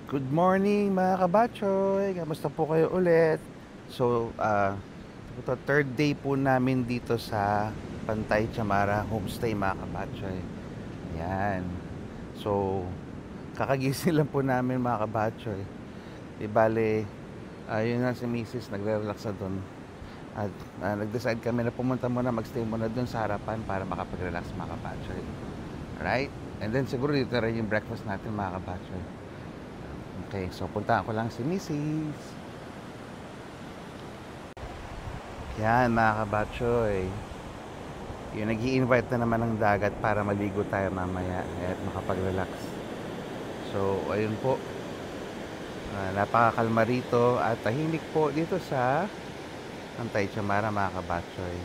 Good morning mga kabatchoy! Kamusta po kayo ulit? So, ito third day po namin dito sa Pantay Chamara Homestay mga kabatchoy. Yan. So, kakagising lang po namin mga kabatchoy. Di bale, yun nga si Mrs. nagre-relax na doon. At nag-decide kami na pumunta muna, magstay muna doon sa harapan para makapag-relax mga kabatchoy. Right? And then siguro dito na rin yung breakfast natin mga kabatchoy. Okay, so puntaan ko lang si Mrs. Yan mga kabatchoy. Yung nag invite na naman ng dagat para maligo tayo mamaya at makapag-relax. So, ayun po. Napakakalma rito at tahimik po dito sa Antay Chamara mga kabatchoy.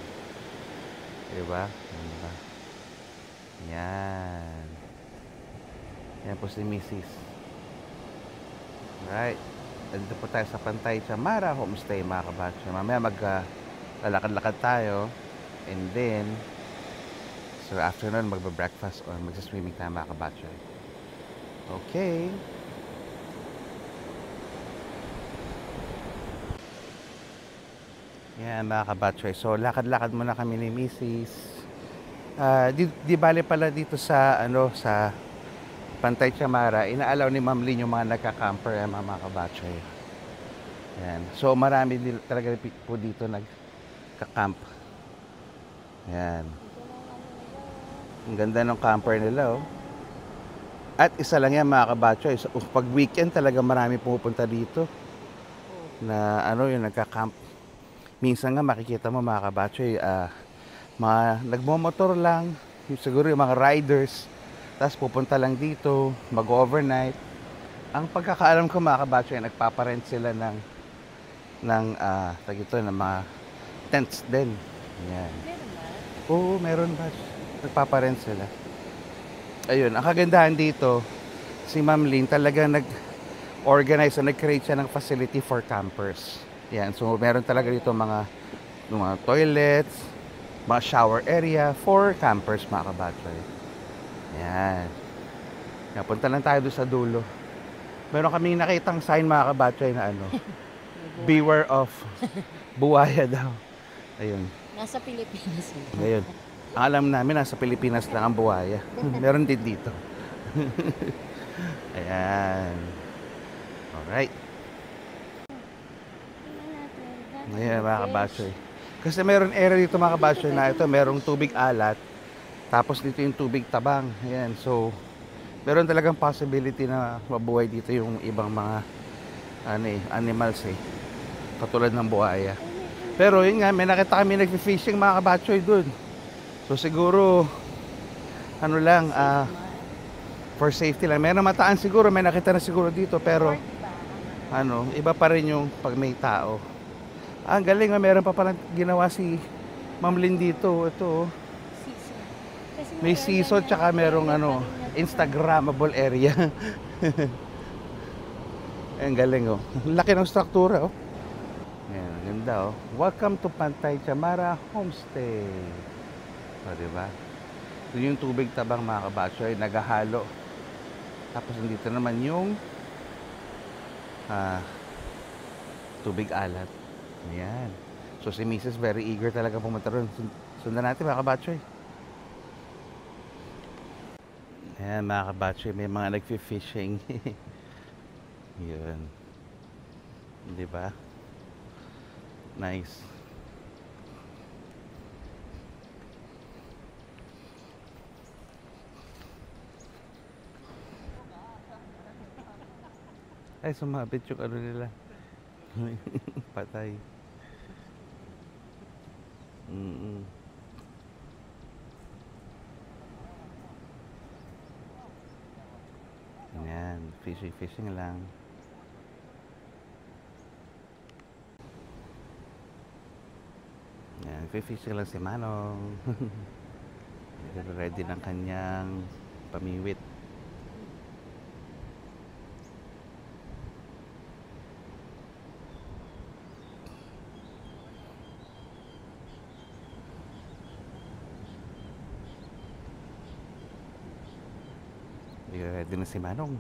Diba? Diba? Yan. Yan po si Mrs. Right. Dito po tayo sa Pantay Chamara Homestay mga kabatchoy. Mamaya lalakad-lakad tayo. And then, so afternoon magbe-breakfast or magsa-swimming tayo mga kabatchoy. Okay. Yan mga kabatchoy. So lakad-lakad muna kami ni Mrs. Di bale pala dito sa sa Pantay Chamara, inaalaw ni Ma'am Lynn yung mga nagka-camper mga kabatchoy. Yan. So marami talaga po dito nagka-camp. Yan. Ang ganda ng camper nila oh. At isa lang yan mga kabatchoy. So, pag weekend talaga marami pumupunta dito na yung nagka-camp. Minsan nga makikita mo mga kabatchoy, mga nagmomotor lang, siguro yung mga riders, tapos pupunta lang dito, mag-overnight. Ang pagkakaalam ko mga kabatchoy, nagpaparent sila ng mga tents din. Yan. Oo, meron ba? Nagpaparent sila. Ayun, ang kagandahan dito, si Ma'am Lynn talagang nag-organize o nag-create siya ng facility for campers. Yan, so meron talaga dito mga toilets, mga shower area for campers mga kabatchoy. Yan. Yan, punta lang tayo doon sa dulo. Meron kaming nakitang sign mga kabatchoy na beware of buwaya daw. Ayun. Nasa Pilipinas yun. Ngayon, ang alam namin nasa Pilipinas lang ang buwaya. Meron din dito. Ayan. Alright. Ayan mga kabatchoy. Kasi meron area dito mga kabatchoy na ito, merong tubig alat. Tapos dito yung tubig tabang. Ayan, so meron talagang possibility na mabuhay dito yung ibang mga animals katulad ng buhaya. Pero yun nga, may nakita kami nagfi-fishing mga kabatchoy dun. So siguro for safety lang. May namataan siguro, may nakita na siguro dito pero iba pa rin yung pag may tao. Ang galing, meron pa palang ginawa si Ma'am Lynn dito. Ito. May seesaw tsaka merong Instagrammable area. Ang galing oh. Laki ng struktura oh. Ayan, ganda oh. Welcome to Pantay Chamara Homestay. O, diba? Doon yung tubig tabang mga kabatchoy, naghahalo. Tapos nandito naman yung tubig alat. Ayan. So si Mrs. very eager talaga pumunta ron. Sundan natin mga kabatchoy. Ayan mga kabatchoy, may mga nagfi-fishing. Yun. Diba? Nice. Ay, sumabit yung nila. Patay. Ayan, fishing lang. Ayan, fishing lang si Manong. Ready ng kanyang pamiwit. Ready na si Manong.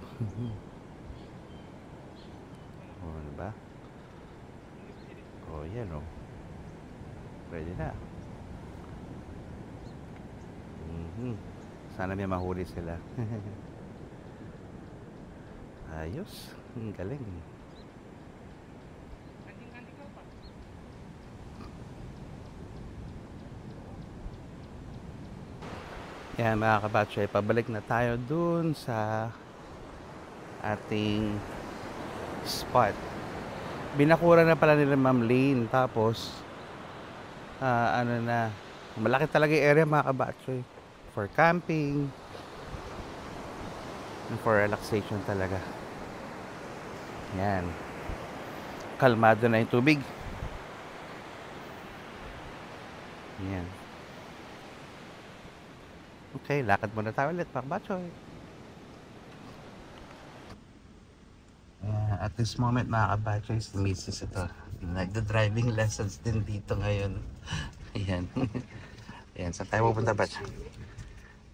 O, diba? O, yan o. Pwede na. Sana may mahuli sila. Ayos. Ang galing. Yan mga kabatchoy, pabalik na tayo dun sa ating spot. Binakura na pala nila Ma'am Lane. Tapos, ano na, malaki talaga yung area mga kabatchoy. For camping. And for relaxation talaga. Yan. Kalmado na yung tubig. Yan. Okay, lakad muna tayo ulit mga kabatchoy. At this moment mga kabatchoy, si Mrs. ito. Nagda-driving lessons din dito ngayon. Ayan. Ayan, saan tayo pupunta, Batch?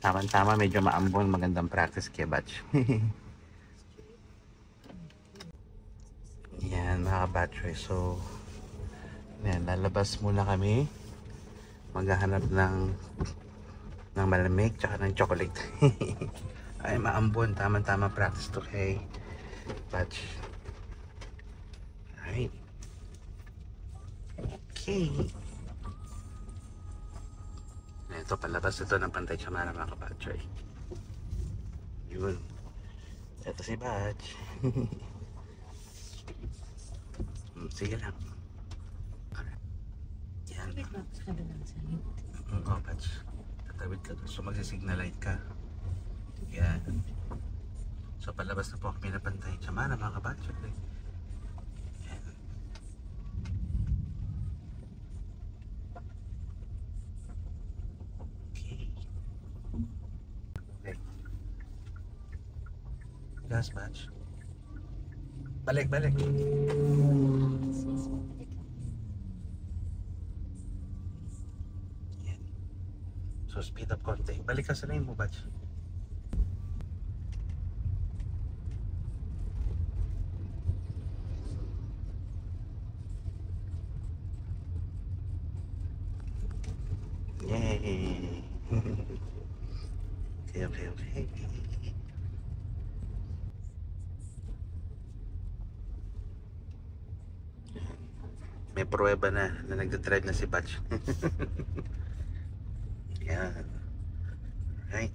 Tama-tama, medyo maambon, magandang practice kaya, Batch. Ayan, mga kabatchoy. So, ayan, lalabas muna kami. Maghahanap ng malamig, tsaka ng chocolate. Ay, maambon, tama-tama practice to kay Batch. Alright. Okay. Ito, palabas ito ng Pantay Chamara mga kabatchoy. Yun. Ito si Batch. Sige lang. Yan. Oo, Batch. Tatawid ka doon. So magsisignal light ka. Yan. So palabas na po kami na Pantay Chamara mga kabatchoy. Yan. Gas, Batch. Balik. Yan. So speed up konti. Balik ka sa lane mo, Batch. Yay! Okay. May pruweba na nagdadrive na si Batch. Yan. Right.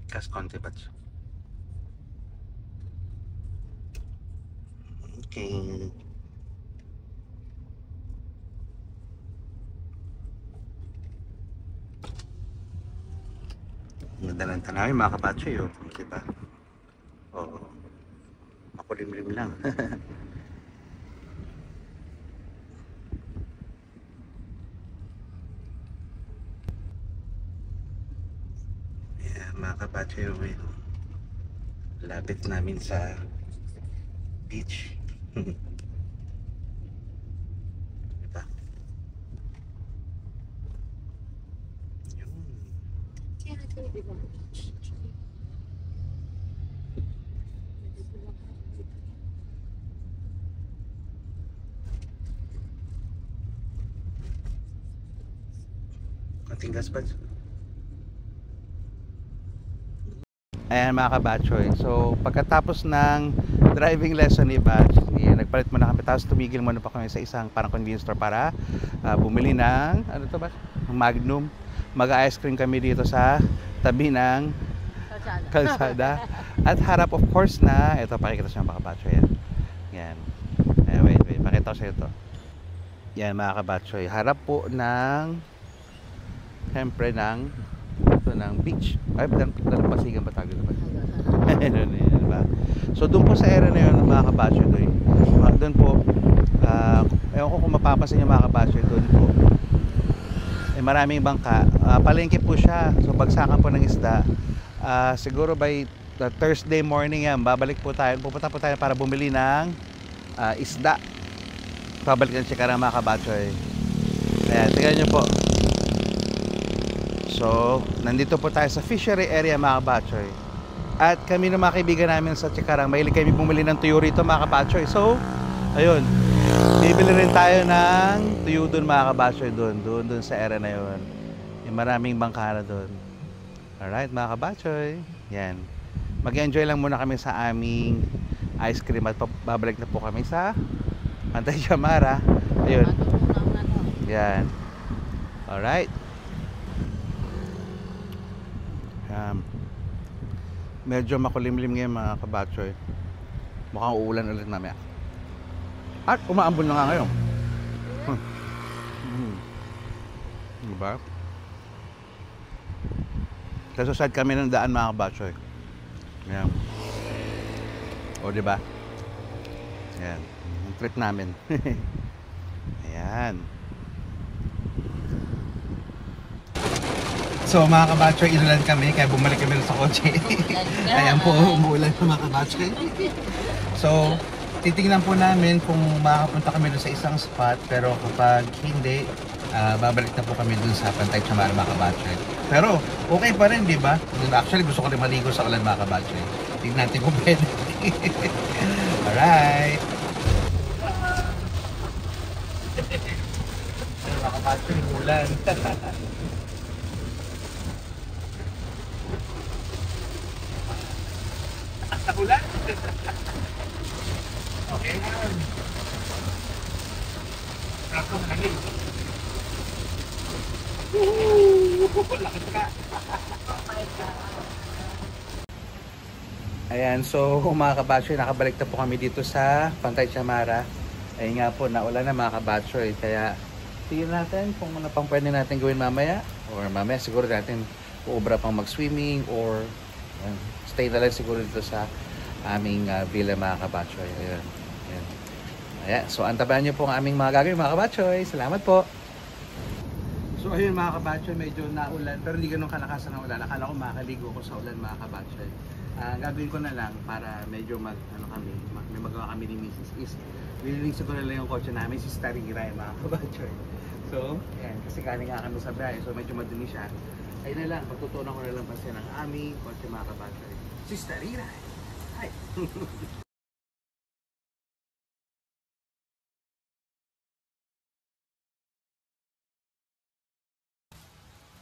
Kas konti, Batch. Okay. Ganda ng tanawin mga kabatchoy, oh. Diba? Oo. Makulimlim lang. Yeah, mga kabatchoy, lapit namin sa beach. Diba? Yun. Konting gas, Batch. Ayan mga kabatchoy. So pagkatapos ng driving lesson ni Batch, nagpalit muna kami. Tapos tumigil muna pa kami sa isang parang convenience store para bumili ng ano to ba? Magnum. Mag-ice cream kami dito sa tabi ng kalsada. At harap of course na, ito pakikita siya mga kabatchoy. Yan. Wait, pakita ko sa ito. Yan mga kabatchoy. Harap po ng siyempre ng beach. Ay, Dalampasigan ba tawag ito ba? Diba? So doon po sa area na yun mga kabatchoy, doon po ewan ko kung mapapansin nyo mga kabatchoy, doon po maraming bangka. Palengke po siya. So bagsakan po ng isda. Siguro by Thursday morning yan, pupunta po tayo para bumili ng isda. Pabalik ng Chikara mga kabatchoy. Ayan, tingnan nyo po. So, nandito po tayo sa fishery area mga kabatchoy. At kami ng mga kaibigan namin sa Cikarang, mahilig kami bumili ng tuyo rito mga kabatchoy. So, ayun, bibili rin tayo ng tuyo doon mga kabatchoy, doon sa area na yun. May maraming bangkara doon. Alright mga kabatchoy, yan. Mag-enjoy lang muna kami sa aming ice cream at babalik na po kami sa Pantai Chamara. Ayun. Yan. Alright. Medyo makulimlim ngayon mga kabatchoy. Mukhang uulan ulit mamaya. At umaambon na nga ngayon. Diba? Kasi side kami ng daan mga kabatchoy. Yan. O diba? Yan. Yung trip namin. Ayan. So mga kabatchoy, inulan kami kaya bumalik kami sa kotse. Ayan po, umuulan po mga kabatchoy. So, titingnan po namin kung makakapunta kami doon sa isang spot. Pero kapag hindi, babalik na po kami doon sa Pantai Chamara mga kabatchoy. Pero okay pa rin, di ba? Actually, gusto ko rin maligo sa ulan mga kabatchoy. Tignan natin kung pwede. Alright. Mga kabatchoy, umulan. Ulan. Okay na. Ako kami. Lakad ka. Ayan, so mga kabatchoy, nakabalik na po kami dito sa Pantai Chamara. Ayun nga po, naulan na mga kabatchoy. Kaya tingnan natin kung ano pang pwede natin gawin mamaya. Or mamaya siguro natin uubra pang mag-swimming or stay na lang siguro dito sa aming villa mga kabatchoy. Ayan. Ayan. Ayan. So antabayan nyo po ang aming mga gagawin mga kabatchoy. Salamat po. So ayun mga kabatchoy, medyo naulan pero hindi ganun kalakasan ng ulan. Akala ko makakaligo ko sa ulan mga kabatchoy. Gagawin ko na lang para medyo may magawa kami ni Mrs. is nilinis ko na lang yung kotse namin si Stariray mga kabatchoy. So ayan, kasi galing nga kami sa biyahe so medyo madumi siya. Ayun na lang, pagtutunan ko na lang kasi ng aming kotse mga kabatchoy. Si Stariray. Hi.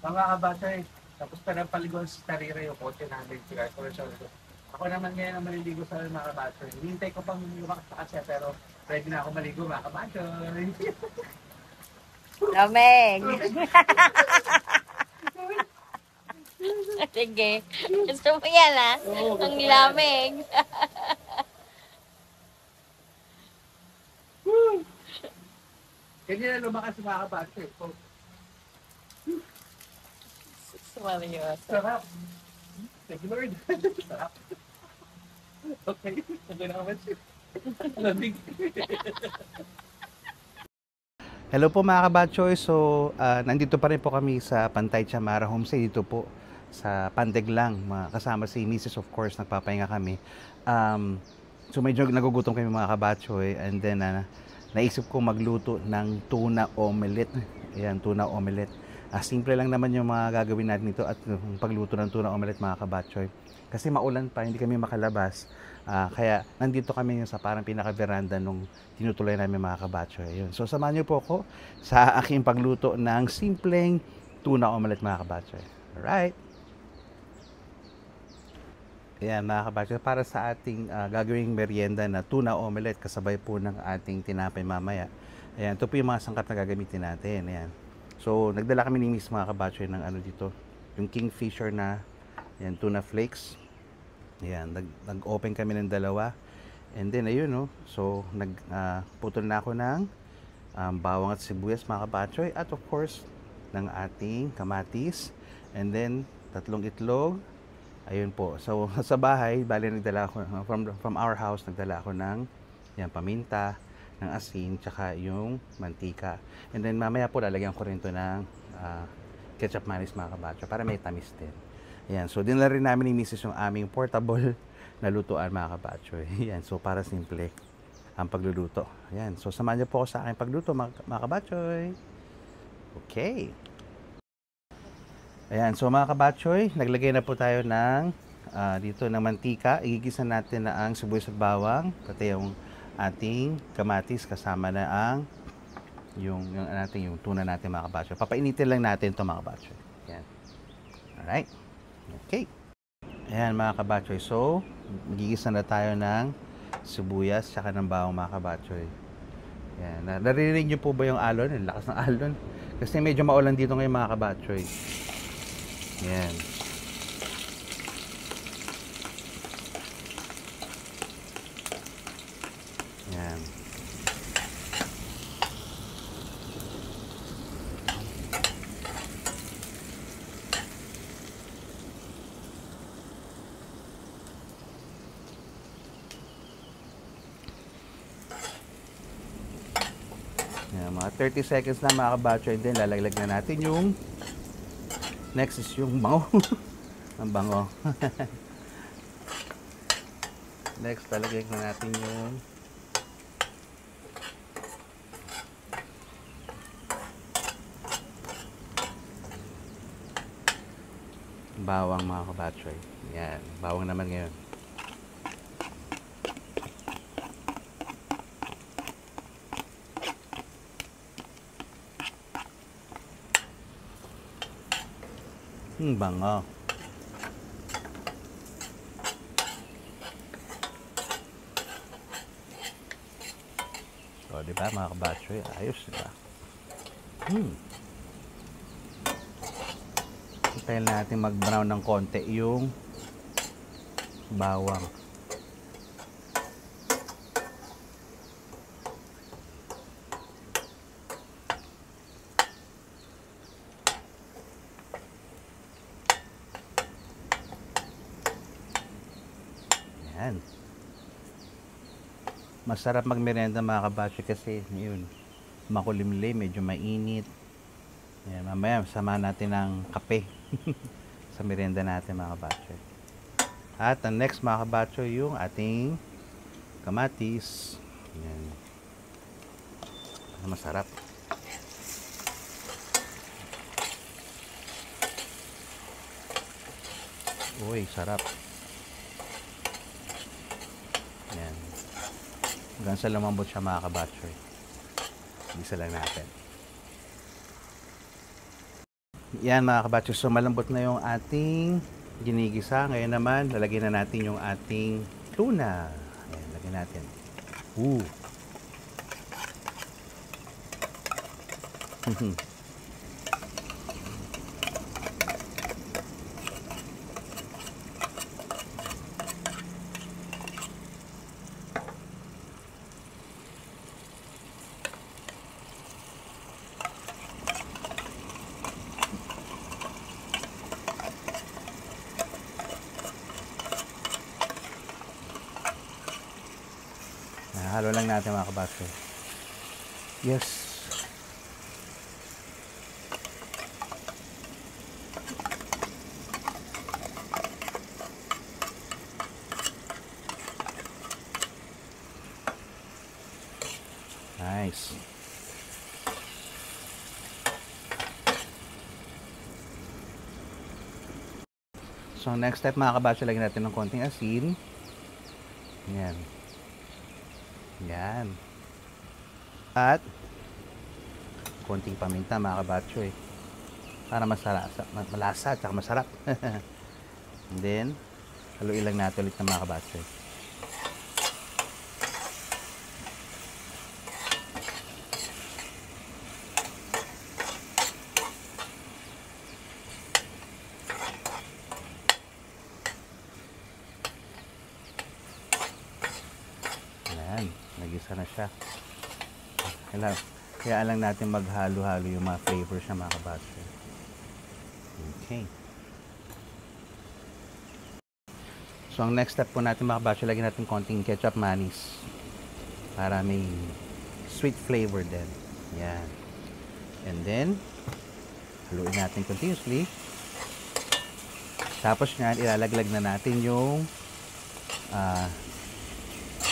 Mga kabatchoy, tapos pa ng paliguan si Stariray yung kotse namin. Ako naman ngayon ang maliligo sa mga kabatchoy. Hintay ko pang lumakas pa kasi pero ready na ako maligo mga kabatchoy. Lamig! Sige. Gusto mo yan ha? Ang lamig. Ganyan na lumakas mga kabatchoy. Seryoso. Sarap. Thank you Lord. Sarap. Okay. Okay na naman siya. Lamig. Hello po mga kabatchoy. So, nandito pa rin po kami sa Pantai Chamara Homestay dito po sa Pandeglang. Kasama si Mrs. of course, nagpapahinga kami. So, medyo nagugutom kami mga kabatchoy and then naisip ko magluto ng tuna omelette. Ayan, tuna omelette. Simple lang naman yung mga gagawin natin dito at yung pagluto ng tuna omelette mga kabatchoy. Kasi maulan pa, hindi kami makalabas. Kaya nandito kami sa parang pinaka-veranda nung tinutuloy namin mga kabatchoy. Ayun. So samahan niyo po ako sa aking pagluto ng simpleng tuna omelette mga kabatchoy. Alright. Ayan mga kabatchoy, para sa ating gagawing merienda na tuna omelette kasabay po ng ating tinapay mamaya. Ayan, ito po yung mga sangkap na gagamitin natin. Ayan. So nagdala kami ni Miss mga kabatchoy ng ano dito, yung kingfisher na ayan, tuna flakes. Ayan, nag-open kami ng dalawa. And then ayun no, so nagputol na ako ng bawang at sibuyas mga kabatchoy at of course ng ating kamatis. And then 3 itlog. Ayun po. So sa bahay, bali nagdala ako from our house, nagdala ako ng yan, paminta, ng asin, tsaka yung mantika. And then mamaya po lalagyan ko rin to ng ketchup mayonnaise mga kabatchoy para may tamis din. Ayan, so dinala rin namin ni Mrs. yung aming portable na lutuan mga kabatchoy. Ayan, so para simple ang pagluluto. Ayan, so samahan niyo po ako sa aking pagluto mga kabatchoy. Okay. Ayan, so mga kabatchoy, naglagay na po tayo ng dito ng mantika. Igigisa natin na ang sibuyas at bawang, pati yung ating kamatis kasama na ang yung tuna natin mga kabatchoy. Papainitin lang natin ito mga kabatchoy. Yan. Alright. Okay. Ayan mga kabatchoy. So, magigisa na tayo ng sibuyas tsaka ng bawang mga kabatchoy. Yan. Narinig niyo po ba yung alon? Yung lakas ng alon. Kasi medyo maulan dito ngayon mga kabatchoy. Yan. Yan. Yan, mga 30 seconds na mga kabatchoy, then lalaglag na natin yung next is yung bango. Ang bango. Next, lalagyan na natin yung bawang mga kabatchoy. Yan, bawang naman ngayon. Bango. So, di ba mga kabatchoy? Ayos, di ba? Hintayin natin mag-brown ng konti yung bawang. Yan. Masarap magmerienda mga kabatchoy kasi yun, makulimlim, medyo mainit. Yan, mamaya samahan natin ng kape sa merienda natin mga kabatchoy. At ang next mga kabatchoy, yung ating kamatis. Yan. Masarap. Uy, sarap. Yan. Hanggang sa lumambot siya mga kabatchoy. Isa lang natin. Yan mga kabatchoy. So malambot na yung ating ginigisa. Ngayon naman, lalagyan na natin yung ating tuna. Ayan, lagyan natin. Halo lang natin mga kabatchoy. Yes. Nice. So next step mga kabatchoy, lagyan natin ng konting asin. Yan. Yan. At konting paminta mga kabatchoy para malasa at saka masarap. And then haluin lang natin ulit ng mga kabatchoy. Ayan, nagisa na siya. Kaya lang natin maghalo-halo yung mga flavors ng mga kabatchoy. Okay. So, ang next step po natin mga kabatchoy, lagyan natin konting ketchup manis para may sweet flavor din. Yan. And then, haluin natin continuously. Tapos yan, ilalaglag na natin yung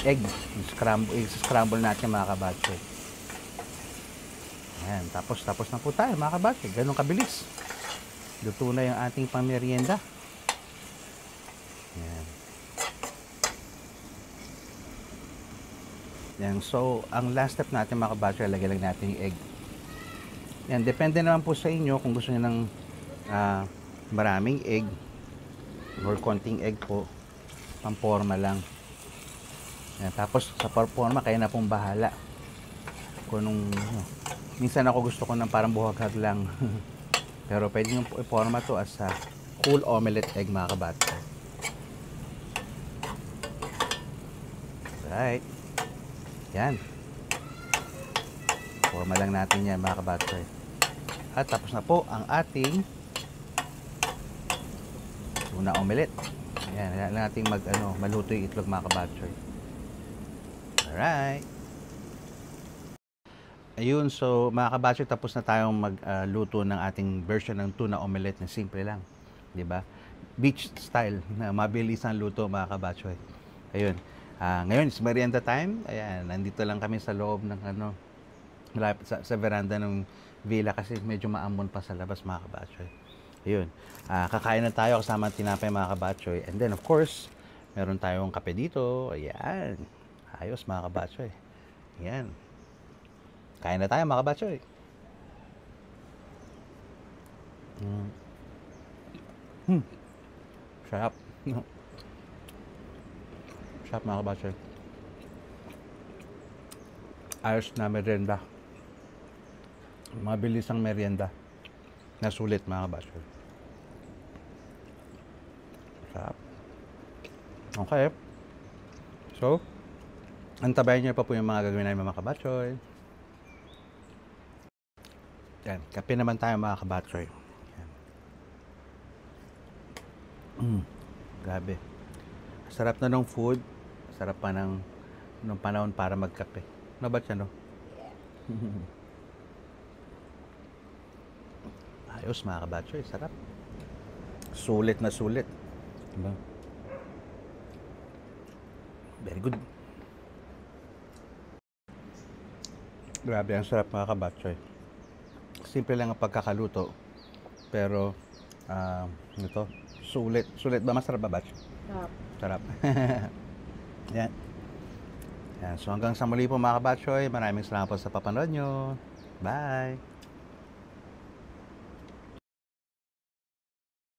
egg. Scramble natin mga kabatchoy. Ayan, tapos na po tayo mga kabatchoy. Ganun kabilis. Luto na yung ating pamerienda. Yan. Yan. So, ang last step natin mga kabatchoy, lagay lang natin yung egg. Yan. Depende naman po sa inyo kung gusto niyo ng maraming egg or konting egg po. Pamporma lang. Yan. Tapos, sa forma, kayo na pong bahala. Kung minsan ako gusto ko ng parang buhaghag lang. Pero pwede nyo i-forma to as a whole omelette egg mga kabatchoy. Right. Yan. Forma lang natin yan mga kabatchoy. At tapos na po ang ating tuna omelette. Ayan, kailangan natin maluto yung itlog mga kabatchoy. Alright. Ayun, so mga kabatchoy, tapos na tayong magluto ng ating version ng tuna omelette na simple lang. 'Di ba? Beach style na mabilis ang luto mga kabatchoy. Ayun. Ngayon is merienda time. Ayan, nandito lang kami sa loob ng malapit sa veranda ng villa kasi medyo maambon pa sa labas mga kabatchoy. Ayun. Kakain na tayo kasama ang tinapay mga kabatchoy. And then of course, meron tayong kape dito. Ayan. Ayos mga kabatchoy. Ayan. Kain na tayo mga kabatchoy. Sarap. Sarap mga kabatchoy. Ayos na merienda. Mabilis ang merienda. Nasulit mga kabatchoy. Sarap. Okay. So, antabayan nyo pa po yung mga gagawin namin mga kabatchoy. Yan. Kape naman tayo mga kabatchoy. Grabe. Sarap na ng food. Sarap pa ng panahon para magkape. Ano ba siya, no? Ayos mga kabatchoy. Sarap. Sulit na sulit. Diba? Very good. Grabe, ang sarap mga kabatchoy. Simple lang ang pagkakaluto. Pero, ito, sulit. Sulit ba? Masarap ba, batch? Sarap. Sarap. Yan. Yan. So hanggang sa muli po mga kabatchoy. Maraming salamat po sa papanood nyo. Bye!